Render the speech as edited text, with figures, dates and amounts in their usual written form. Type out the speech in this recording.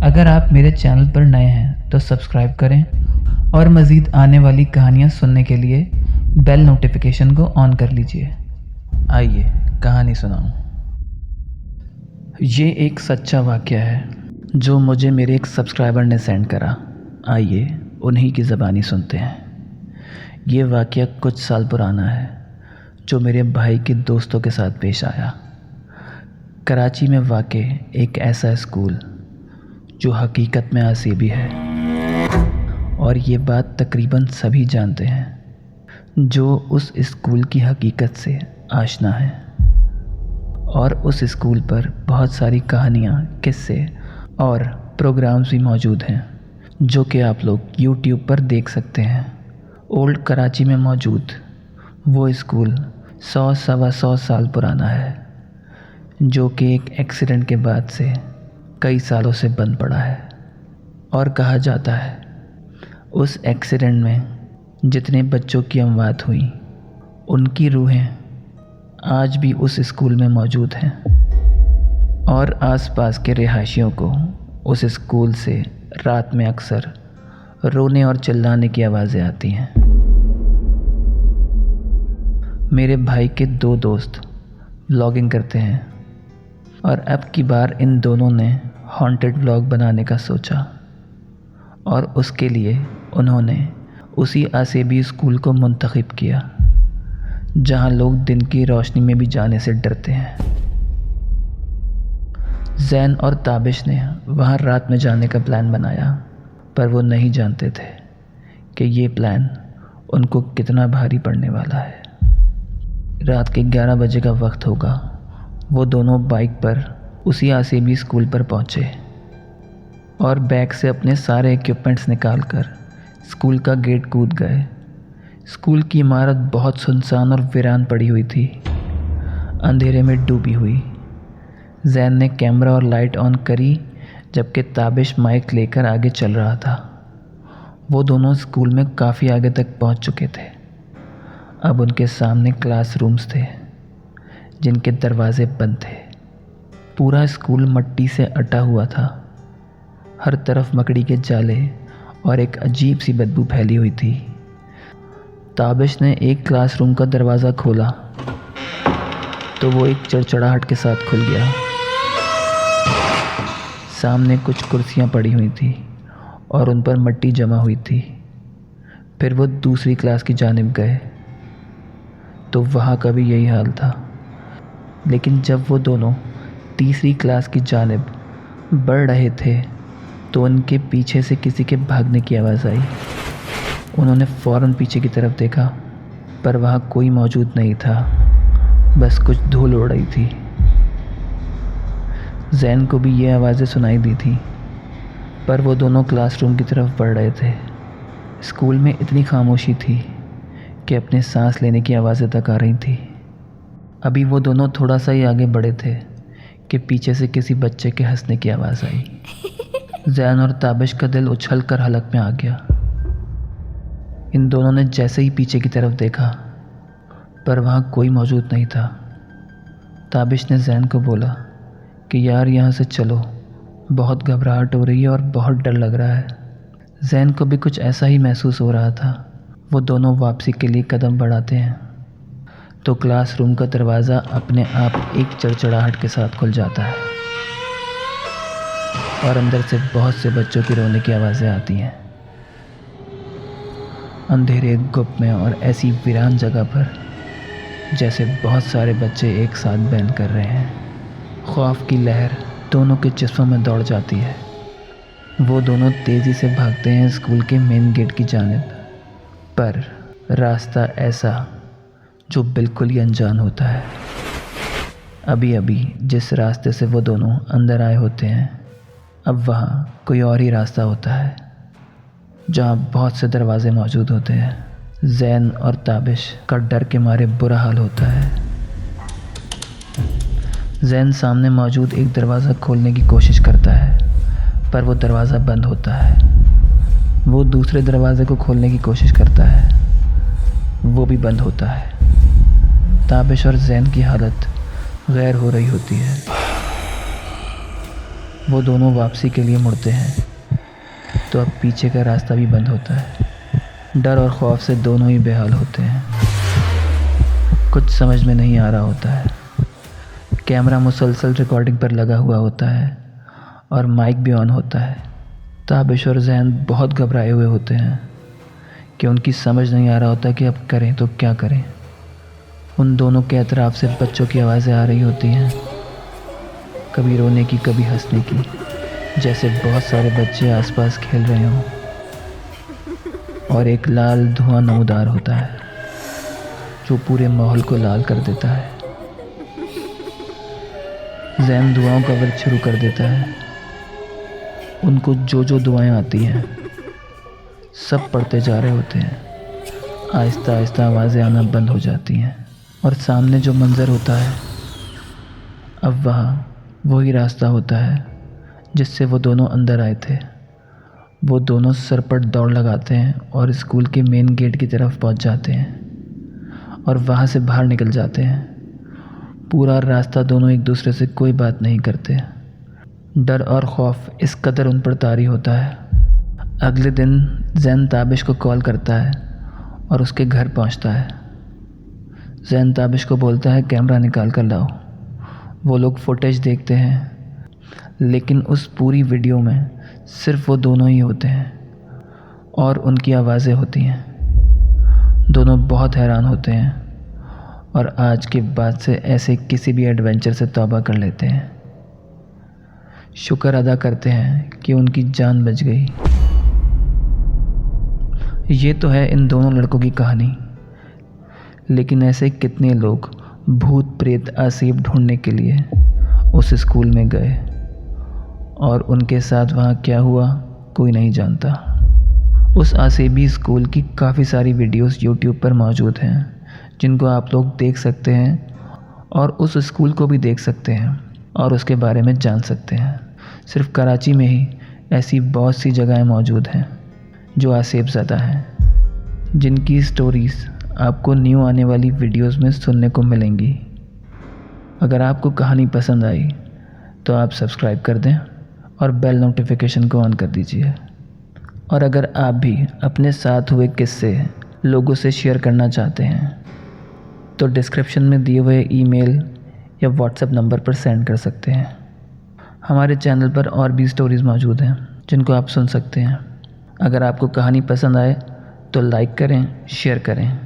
अगर आप मेरे चैनल पर नए हैं तो सब्सक्राइब करें और मज़ीद आने वाली कहानियाँ सुनने के लिए बेल नोटिफिकेशन को ऑन कर लीजिए। आइए कहानी सुनाऊं। ये एक सच्चा वाक़या है जो मुझे मेरे एक सब्सक्राइबर ने सेंड करा। आइए उन्हीं की ज़बानी सुनते हैं। ये वाक़या कुछ साल पुराना है जो मेरे भाई के दोस्तों के साथ पेश आया। कराची में वाक़ एक ऐसा स्कूल जो हकीकत में आसीबी है, और ये बात तकरीबन सभी जानते हैं जो उस स्कूल की हकीकत से आशना है। और उस स्कूल पर बहुत सारी कहानियाँ, किस्से और प्रोग्राम्स भी मौजूद हैं जो कि आप लोग YouTube पर देख सकते हैं। ओल्ड कराची में मौजूद वो स्कूल 100-125 साल पुराना है जो कि एक एक्सीडेंट के बाद से कई सालों से बंद पड़ा है। और कहा जाता है उस एक्सीडेंट में जितने बच्चों की अमवात हुई उनकी रूहें आज भी उस स्कूल में मौजूद हैं, और आसपास के रिहायशियों को उस स्कूल से रात में अक्सर रोने और चिल्लाने की आवाज़ें आती हैं। मेरे भाई के 2 दोस्त व्लॉगिंग करते हैं और अब की बार इन दोनों ने हॉन्टेड व्लॉग बनाने का सोचा, और उसके लिए उन्होंने उसी आसेबी स्कूल को मुंतखब किया जहां लोग दिन की रोशनी में भी जाने से डरते हैं। जैन और ताबिश ने वहां रात में जाने का प्लान बनाया, पर वो नहीं जानते थे कि ये प्लान उनको कितना भारी पड़ने वाला है। रात के 11 बजे का वक्त होगा। वो दोनों बाइक पर उसी आसेबी स्कूल पर पहुँचे और बैग से अपने सारे इक्विपमेंट्स निकालकर स्कूल का गेट कूद गए। स्कूल की इमारत बहुत सुनसान और वीरान पड़ी हुई थी, अंधेरे में डूबी हुई। जैन ने कैमरा और लाइट ऑन करी जबकि ताबिश माइक लेकर आगे चल रहा था। वो दोनों स्कूल में काफ़ी आगे तक पहुंच चुके थे। अब उनके सामने क्लासरूम्स थे जिनके दरवाजे बंद थे। पूरा स्कूल मिट्टी से अटा हुआ था। हर तरफ मकड़ी के जाले और एक अजीब सी बदबू फैली हुई थी। ताबिश ने एक क्लासरूम का दरवाज़ा खोला तो वो एक चड़चड़ाहट के साथ खुल गया। सामने कुछ कुर्सियां पड़ी हुई थी और उन पर मिट्टी जमा हुई थी। फिर वो दूसरी क्लास की जानिब गए तो वहाँ का भी यही हाल था। लेकिन जब वो दोनों तीसरी क्लास की जानिब बढ़ रहे थे तो उनके पीछे से किसी के भागने की आवाज़ आई। उन्होंने फ़ौरन पीछे की तरफ देखा, पर वहाँ कोई मौजूद नहीं था, बस कुछ धूल उड़ रही थी। जैन को भी ये आवाज़ें सुनाई दी थी, पर वो दोनों क्लासरूम की तरफ बढ़ रहे थे। स्कूल में इतनी खामोशी थी कि अपने सांस लेने की आवाज़ें तक आ रही थी। अभी वो दोनों थोड़ा सा ही आगे बढ़े थे कि पीछे से किसी बच्चे के हंसने की आवाज़ आई। जैन और ताबिश का दिल उछल कर हलक में आ गया। इन दोनों ने जैसे ही पीछे की तरफ देखा, पर वहाँ कोई मौजूद नहीं था। ताबिश ने जैन को बोला कि यार यहाँ से चलो, बहुत घबराहट हो रही है और बहुत डर लग रहा है। जैन को भी कुछ ऐसा ही महसूस हो रहा था। वो दोनों वापसी के लिए कदम बढ़ाते हैं तो क्लासरूम का दरवाज़ा अपने आप एक चड़चड़ाहट के साथ खुल जाता है और अंदर से बहुत से बच्चों की रोने की आवाज़ें आती हैं। अंधेरे गुप्त में और ऐसी वीरान जगह पर जैसे बहुत सारे बच्चे एक साथ बैन कर रहे हैं। खौफ की लहर दोनों के जिस्मों में दौड़ जाती है। वो दोनों तेज़ी से भागते हैं स्कूल के मेन गेट की जानिब, पर रास्ता ऐसा जो बिल्कुल ही अनजान होता है। अभी अभी जिस रास्ते से वो दोनों अंदर आए होते हैं, अब वहाँ कोई और ही रास्ता होता है जहाँ बहुत से दरवाजे मौजूद होते हैं। जैन और ताबिश का डर के मारे बुरा हाल होता है। जैन सामने मौजूद एक दरवाज़ा खोलने की कोशिश करता है, पर वो दरवाज़ा बंद होता है। वो दूसरे दरवाज़े को खोलने की कोशिश करता है, वो भी बंद होता है। ताबिश और ज़ैन की हालत गैर हो रही होती है। वो दोनों वापसी के लिए मुड़ते हैं तो अब पीछे का रास्ता भी बंद होता है। डर और खौफ से दोनों ही बेहाल होते हैं। कुछ समझ में नहीं आ रहा होता है। कैमरा मुसलसल रिकॉर्डिंग पर लगा हुआ होता है और माइक भी ऑन होता है। ताबिश और ज़ैन बहुत घबराए हुए होते हैं कि उनकी समझ नहीं आ रहा होता कि अब करें तो क्या करें। उन दोनों के अतराफ से बच्चों की आवाज़ें आ रही होती हैं, कभी रोने की कभी हंसने की, जैसे बहुत सारे बच्चे आसपास खेल रहे हों। और एक लाल धुआं नमूदार होता है जो पूरे माहौल को लाल कर देता है। ज़ैन दुआओं का वर्क शुरू कर देता है। उनको जो जो दुआएं आती हैं सब पढ़ते जा रहे होते हैं। आहिस्ता आहिस्ता आवाज़ें आना बंद हो जाती हैं और सामने जो मंज़र होता है, अब वहाँ वही रास्ता होता है जिससे वो दोनों अंदर आए थे। वो दोनों सरपट दौड़ लगाते हैं और स्कूल के मेन गेट की तरफ पहुंच जाते हैं और वहां से बाहर निकल जाते हैं। पूरा रास्ता दोनों एक दूसरे से कोई बात नहीं करते। डर और खौफ इस कदर उन पर तारी होता है। अगले दिन ज़ैन ताबिश को कॉल करता है और उसके घर पहुंचता है। ज़ैन ताबिश को बोलता है कैमरा निकाल कर लाओ। वो लोग फुटेज देखते हैं, लेकिन उस पूरी वीडियो में सिर्फ वो दोनों ही होते हैं और उनकी आवाज़ें होती हैं। दोनों बहुत हैरान होते हैं और आज के बाद से ऐसे किसी भी एडवेंचर से तौबा कर लेते हैं। शुक्र अदा करते हैं कि उनकी जान बच गई। ये तो है इन दोनों लड़कों की कहानी, लेकिन ऐसे कितने लोग भूत प्रेत आसीब ढूंढने के लिए उस स्कूल में गए और उनके साथ वहाँ क्या हुआ कोई नहीं जानता। उस आसीबी स्कूल की काफ़ी सारी वीडियोस यूट्यूब पर मौजूद हैं जिनको आप लोग देख सकते हैं और उस स्कूल को भी देख सकते हैं और उसके बारे में जान सकते हैं। सिर्फ कराची में ही ऐसी बहुत सी जगहें मौजूद हैं जो आसेब ज़दा हैं, जिनकी स्टोरीज़ आपको न्यू आने वाली वीडियोस में सुनने को मिलेंगी। अगर आपको कहानी पसंद आई तो आप सब्सक्राइब कर दें और बेल नोटिफिकेशन को ऑन कर दीजिए। और अगर आप भी अपने साथ हुए किस्से लोगों से शेयर करना चाहते हैं तो डिस्क्रिप्शन में दिए हुए ईमेल या व्हाट्सएप नंबर पर सेंड कर सकते हैं। हमारे चैनल पर और भी स्टोरीज़ मौजूद हैं जिनको आप सुन सकते हैं। अगर आपको कहानी पसंद आए तो लाइक करें, शेयर करें।